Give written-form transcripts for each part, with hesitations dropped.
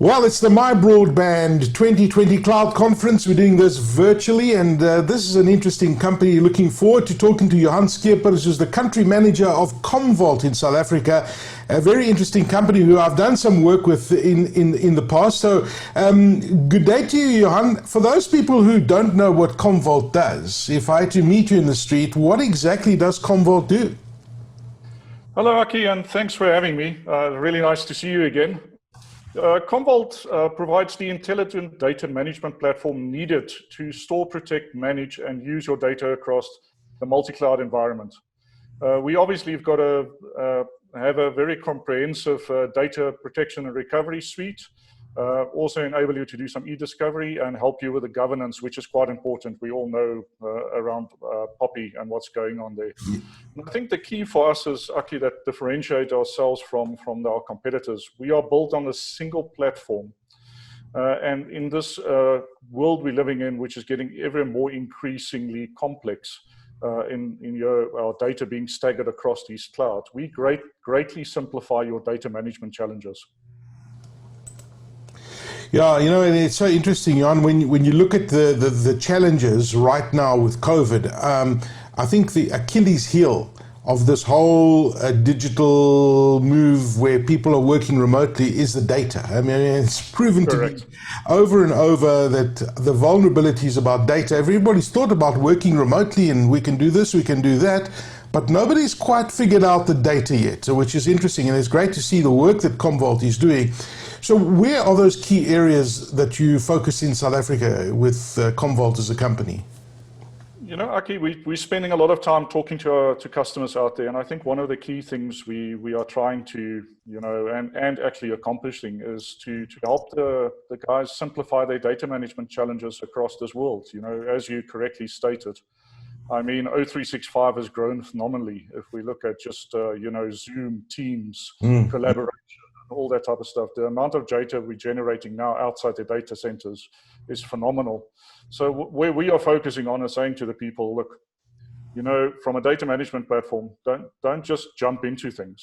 Well, it's the My Broadband 2020 Cloud Conference. We're doing this virtually, and this is an interesting company. Looking forward to talking to Johan Scheepers, who's the country manager of Commvault in South Africa. A very interesting company who I've done some work with in the past. So, good day to you, Johan. For those people who don't know what Commvault does, if I had to meet you in the street, what exactly does Commvault do? Hello, Aki, and thanks for having me. Really nice to see you again. Commvault provides the intelligent data management platform needed to store, protect, manage, and use your data across the multi-cloud environment. We obviously have got to have a very comprehensive data protection and recovery suite. Also enable you to do some e-discovery and help you with the governance, which is quite important. We all know around Poppy and what's going on there. And I think the key for us is, Aki, that differentiate ourselves from our competitors. We are built on a single platform. And in this world we're living in, which is getting ever more increasingly complex, our data being staggered across these clouds, we greatly simplify your data management challenges. Yeah, you know, and it's so interesting, Johan, when you look at the challenges right now with COVID, I think the Achilles heel of this whole digital move where people are working remotely is the data. I mean, it's proven Correct. to be over and over that the vulnerabilities about data, everybody's thought about working remotely and we can do this, we can do that, but nobody's quite figured out the data yet, which is interesting, and it's great to see the work that Commvault is doing. So where are those key areas that you focus in South Africa with Commvault as a company? You know, Aki, we're spending a lot of time talking to customers out there, and I think one of the key things we are trying to, you know, and actually accomplishing is to help the guys simplify their data management challenges across this world. You know, as you correctly stated, I mean, O365 has grown phenomenally. If we look at just, you know, Zoom, Teams, collaboration, all that type of stuff, the amount of data we're generating now outside the data centers is phenomenal. So where we are focusing on is saying to the people, look, you know, from a data management platform, don't just jump into things.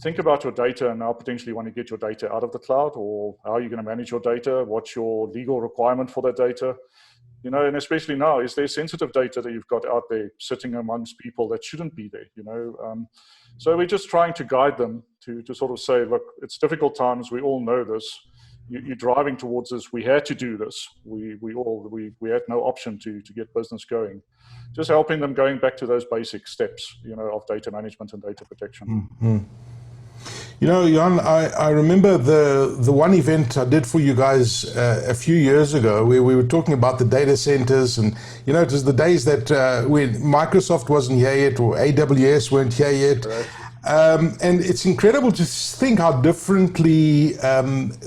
Think about your data and now potentially want to get your data out of the cloud, or how are you going to manage your data? What's your legal requirement for that data? You know, and especially now, is there sensitive data that you've got out there sitting amongst people that shouldn't be there, you know? So we're just trying to guide them to sort of say, look, it's difficult times, we all know this. You're driving towards this, we had to do this. We had no option to get business going. Just helping them going back to those basic steps, you know, of data management and data protection. Mm-hmm. You know, Johan, I remember the one event I did for you guys a few years ago where we were talking about the data centers, and, you know, it was the days that when Microsoft wasn't here yet or AWS weren't here yet. Right. And it's incredible to think how differently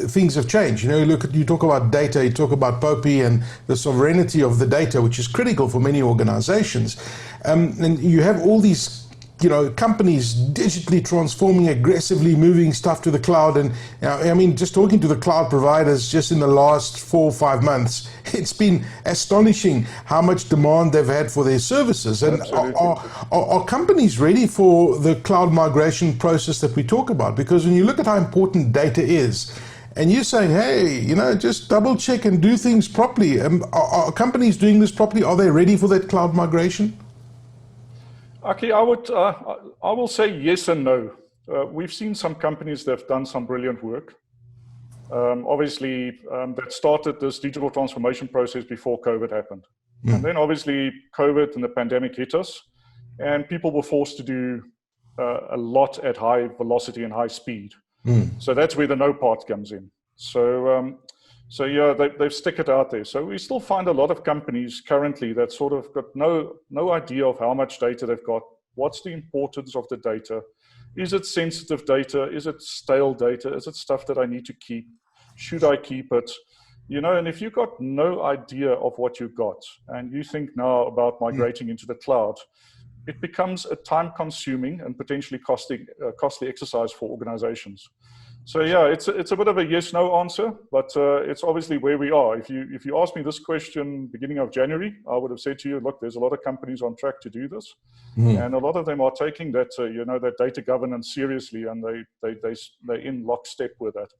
things have changed. You know, you talk about data, you talk about Poppy and the sovereignty of the data, which is critical for many organizations. And you have all these, you know, companies digitally transforming, aggressively moving stuff to the cloud. And I mean, just talking to the cloud providers just in the last 4 or 5 months, it's been astonishing how much demand they've had for their services. And are companies ready for the cloud migration process that we talk about? Because when you look at how important data is, and you're saying, hey, you know, just double check and do things properly. Are companies doing this properly? Are they ready for that cloud migration? Aki, I will say yes and no. We've seen some companies that have done some brilliant work. Obviously, that started this digital transformation process before COVID happened. And then obviously COVID and the pandemic hit us, and people were forced to do a lot at high velocity and high speed. So that's where the no part comes in. So yeah, they've stick it out there. So we still find a lot of companies currently that sort of got no idea of how much data they've got. What's the importance of the data? Is it sensitive data? Is it stale data? Is it stuff that I need to keep? Should I keep it? You know, and if you've got no idea of what you've got and you think now about migrating into the cloud, it becomes a time-consuming and potentially costly exercise for organizations. So yeah, it's a bit of a yes/no answer, but it's obviously where we are. If you asked me this question beginning of January, I would have said to you, look, there's a lot of companies on track to do this, and a lot of them are taking that you know, that data governance seriously, and they're in lockstep with that.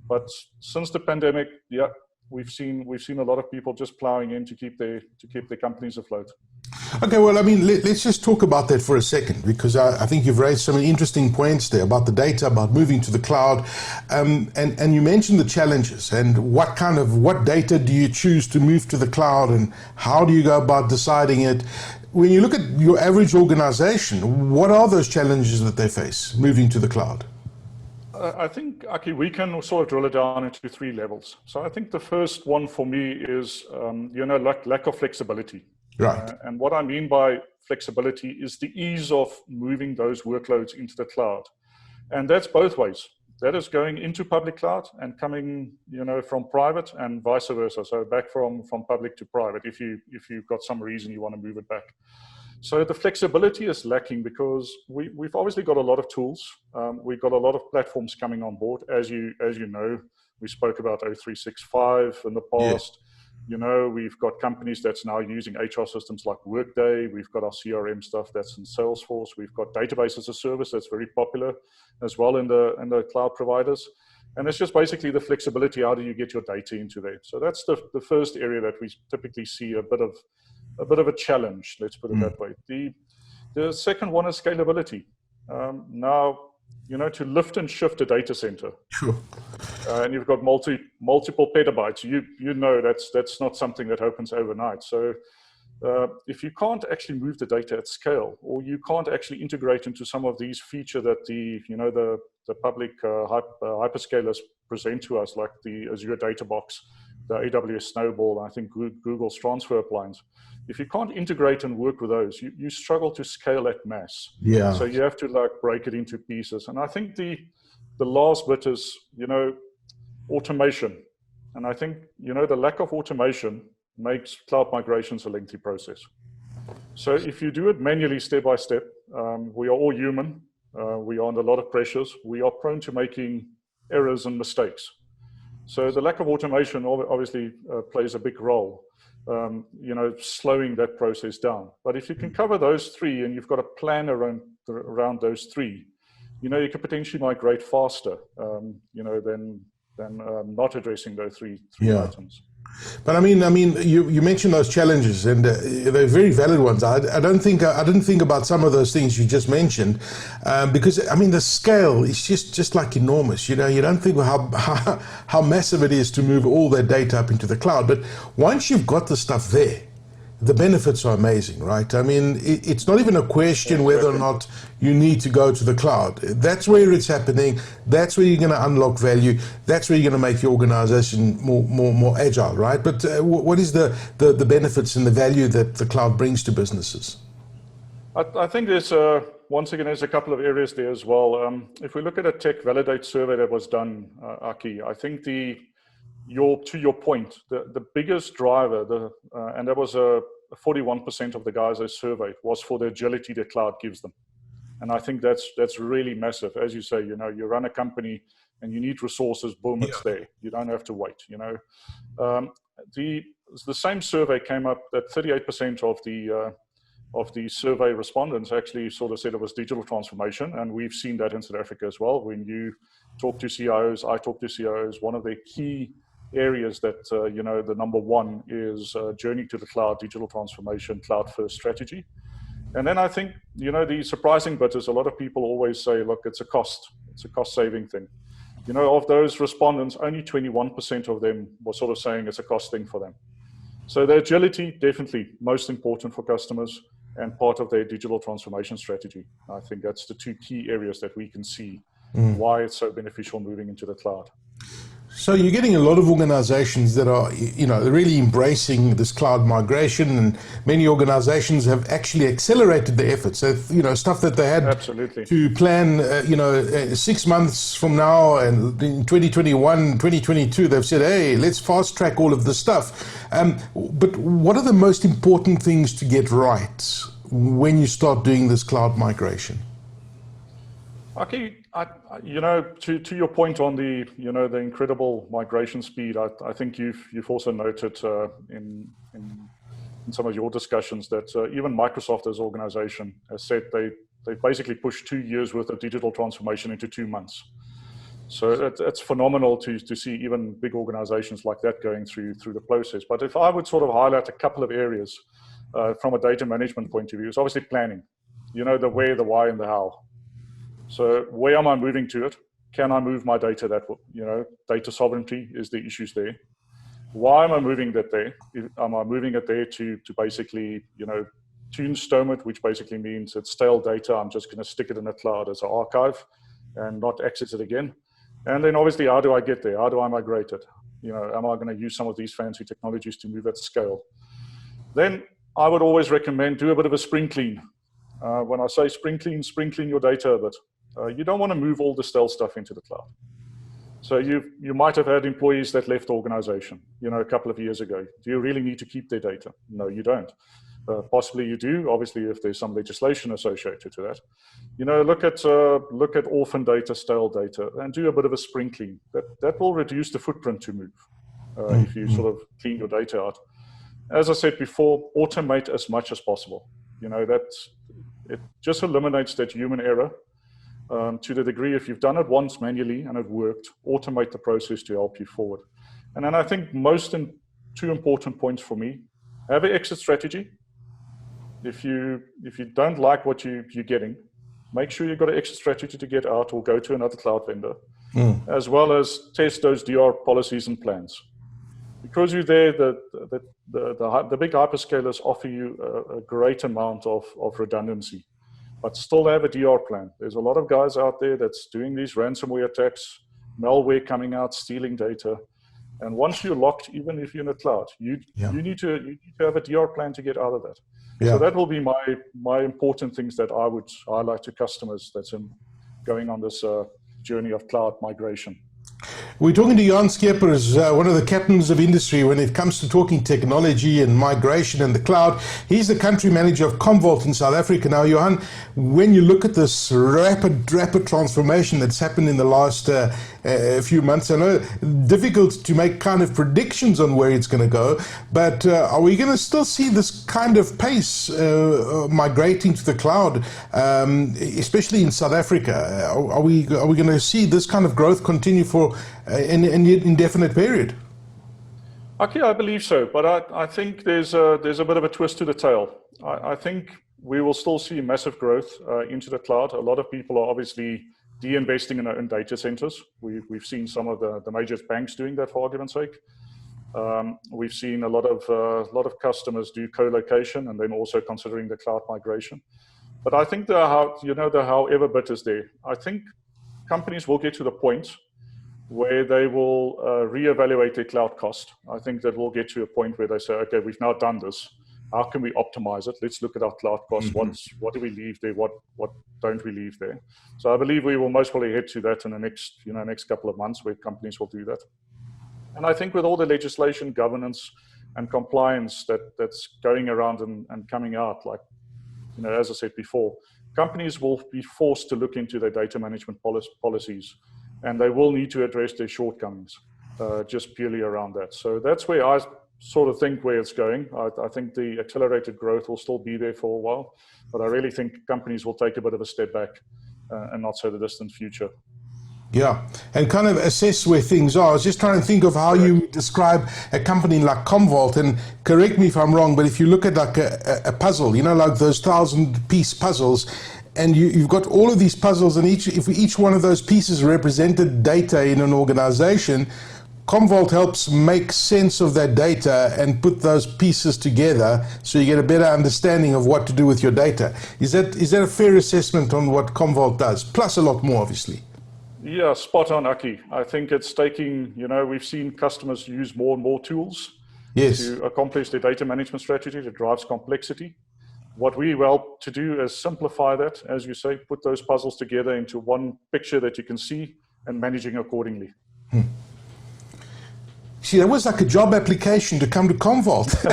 But since the pandemic, yeah, we've seen a lot of people just plowing in to keep their companies afloat. Okay, well, I mean, let's just talk about that for a second, because I think you've raised some interesting points there about the data, about moving to the cloud, and you mentioned the challenges and what data do you choose to move to the cloud, and how do you go about deciding it? When you look at your average organization, what are those challenges that they face moving to the cloud? I think, Aki, we can sort of drill it down into three levels. So I think the first one for me is, lack of flexibility. Right. And what I mean by flexibility is the ease of moving those workloads into the cloud. And that's both ways. That is going into public cloud and coming, from private, and vice versa. So back from public to private, if you've got some reason you want to move it back. So the flexibility is lacking because we've obviously got a lot of tools. We've got a lot of platforms coming on board. As you know, we spoke about O365 in the past. Yeah. We've got companies that's now using HR systems like Workday. We've got our CRM stuff that's in Salesforce. We've got database as a service that's very popular as well in the cloud providers. And it's just basically the flexibility. How do you get your data into there? So that's the first area that we typically see a bit of a challenge, let's put it that way. The second one is scalability. Now, to lift and shift a data center, sure, and you've got multiple petabytes, that's not something that happens overnight. So if you can't actually move the data at scale, or you can't actually integrate into some of these features that the public hyperscalers present to us, like the Azure Data Box, the AWS Snowball, I think Google's transfer appliance. If you can't integrate and work with those, you struggle to scale at mass. Yeah. So you have to break it into pieces. And I think the last bit is, automation. And I think, the lack of automation makes cloud migrations a lengthy process. So if you do it manually, step by step, we are all human. We are under a lot of pressures. We are prone to making errors and mistakes. So the lack of automation obviously plays a big role, slowing that process down. But if you can cover those three, and you've got a plan around those three, you can potentially migrate faster, than not addressing those three items. But I mean, you mentioned those challenges, and they're very valid ones. I didn't think about some of those things you just mentioned, because the scale is just like enormous. You don't think how massive it is to move all that data up into the cloud. But once you've got the stuff there, the benefits are amazing, right? It's not even a question whether or not you need to go to the cloud. That's where it's happening. That's where you're going to unlock value. That's where you're going to make your organization more agile, right? But what is the benefits and the value that the cloud brings to businesses? I think there's once again, there's a couple of areas there as well. If we look at a Tech Validate survey that was done, Aki, I think to your point, the biggest driver, and that was 41% of the guys they surveyed, was for the agility that cloud gives them. And I think that's really massive. As you say, you run a company and you need resources, boom, it's there. You don't have to wait, The same survey came up that 38% of the survey respondents actually sort of said it was digital transformation. And we've seen that in South Africa as well. When you talk to CIOs, I talk to CIOs, one of their key areas that, the number one is journey to the cloud, digital transformation, cloud first strategy. And then I think, the surprising bit is a lot of people always say, look, it's a cost saving thing. Of those respondents, only 21% of them were sort of saying it's a cost thing for them. So the agility, definitely most important for customers and part of their digital transformation strategy. I think that's the two key areas that we can see why it's so beneficial moving into the cloud. So you're getting a lot of organizations that are, really embracing this cloud migration, and many organizations have actually accelerated the efforts. So, stuff that they had Absolutely to plan, 6 months from now, and in 2021, 2022, they've said, hey, let's fast track all of this stuff. But what are the most important things to get right when you start doing this cloud migration? Okay, to your point on the the incredible migration speed, I think you've also noted in some of your discussions that even Microsoft as an organization has said they basically pushed 2 years worth of digital transformation into 2 months. So it's phenomenal to see even big organizations like that going through the process. But if I would sort of highlight a couple of areas from a data management point of view, it's obviously planning. You know, the where, the why, and the how. So where am I moving to it? Can I move my data that, you know, data sovereignty is the issues there. Why am I moving that there? Am I moving it there to basically, you know, tombstone it, which basically means it's stale data. I'm just going to stick it in the cloud as an archive and not access it again. And then obviously, how do I get there? How do I migrate it? You know, am I going to use some of these fancy technologies to move at scale? Then I would always recommend do a bit of a spring clean. When I say spring clean your data a bit. You don't want to move all the stale stuff into the cloud. So you might have had employees that left the organization, you know, a couple of years ago. Do you really need to keep their data? No, you don't. Possibly you do, obviously, if there's some legislation associated to that. You know, look at orphan data, stale data, and do a bit of a spring clean. That will reduce the footprint to move if you sort of clean your data out. As I said before, automate as much as possible. You know, it just eliminates that human error. To the degree, if you've done it once manually and it worked, automate the process to help you forward. And then I think two important points for me: have an exit strategy. If you don't like what you're getting, make sure you've got an exit strategy to get out or go to another cloud vendor, as well as test those DR policies and plans. Because you're there, the big hyperscalers offer you a great amount of redundancy, but still have a DR plan. There's a lot of guys out there that's doing these ransomware attacks, malware coming out, stealing data. And once you're locked, even if you're in the cloud, you need to have a DR plan to get out of that. Yeah. So that will be my important things that I would highlight to customers that's going on this journey of cloud migration. We're talking to Johan Scheepers, one of the captains of industry when it comes to talking technology and migration and the cloud. He's the country manager of Commvault in South Africa. Now, Johan, when you look at this rapid transformation that's happened in the last few months, I know difficult to make kind of predictions on where it's going to go, but are we going to still see this kind of pace migrating to the cloud, especially in South Africa? Are we going to see this kind of growth continue for an indefinite period? Okay, I believe so, but I think there's a bit of a twist to the tail. I think we will still see massive growth into the cloud. A lot of people are obviously de-investing in their own data centers. We've seen some of the major banks doing that, for argument's sake. We've seen a lot of customers do co-location and then also considering the cloud migration. But I think the however bit is there. I think companies will get to the point where they will reevaluate their cloud cost. I think that we'll get to a point where they say, okay, we've now done this. How can we optimize it? Let's look at our cloud costs. What do we leave there? What don't we leave there? So I believe we will most probably head to that in the next couple of months, where companies will do that. And I think with all the legislation, governance, and compliance that's going around and coming out, like, as I said before, companies will be forced to look into their data management policies, and they will need to address their shortcomings just purely around that. So that's where I sort of think where it's going. I think the accelerated growth will still be there for a while, but I really think companies will take a bit of a step back and not so the distant future. Yeah, and kind of assess where things are. I was just trying to think of how you describe a company like Commvault, and correct me if I'm wrong, but if you look at like a puzzle, like those 1,000-piece puzzles, and you've got all of these puzzles, and if each one of those pieces represented data in an organization, Commvault helps make sense of that data and put those pieces together so you get a better understanding of what to do with your data. Is that a fair assessment on what Commvault does? Plus a lot more, obviously. Yeah, spot on, Aki. I think it's taking, we've seen customers use more and more tools to accomplish their data management strategy that drives complexity. What we help to do is simplify that, as you say, put those puzzles together into one picture that you can see and managing accordingly. See, that was like a job application to come to Commvault.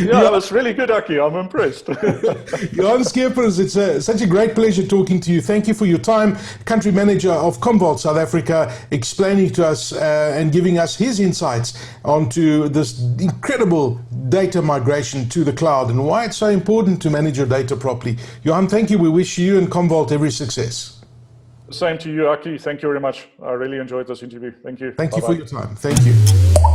Yeah, it was really good, Aki. I'm impressed. Johan Scheepers, it's such a great pleasure talking to you. Thank you for your time. Country manager of Commvault South Africa, explaining to us and giving us his insights onto this incredible data migration to the cloud and why it's so important to manage your data properly. Johan, thank you. We wish you and Commvault every success. Same to you, Aki. Thank you very much. I really enjoyed this interview. Thank you. Thank you Bye-bye. for your time. Thank you.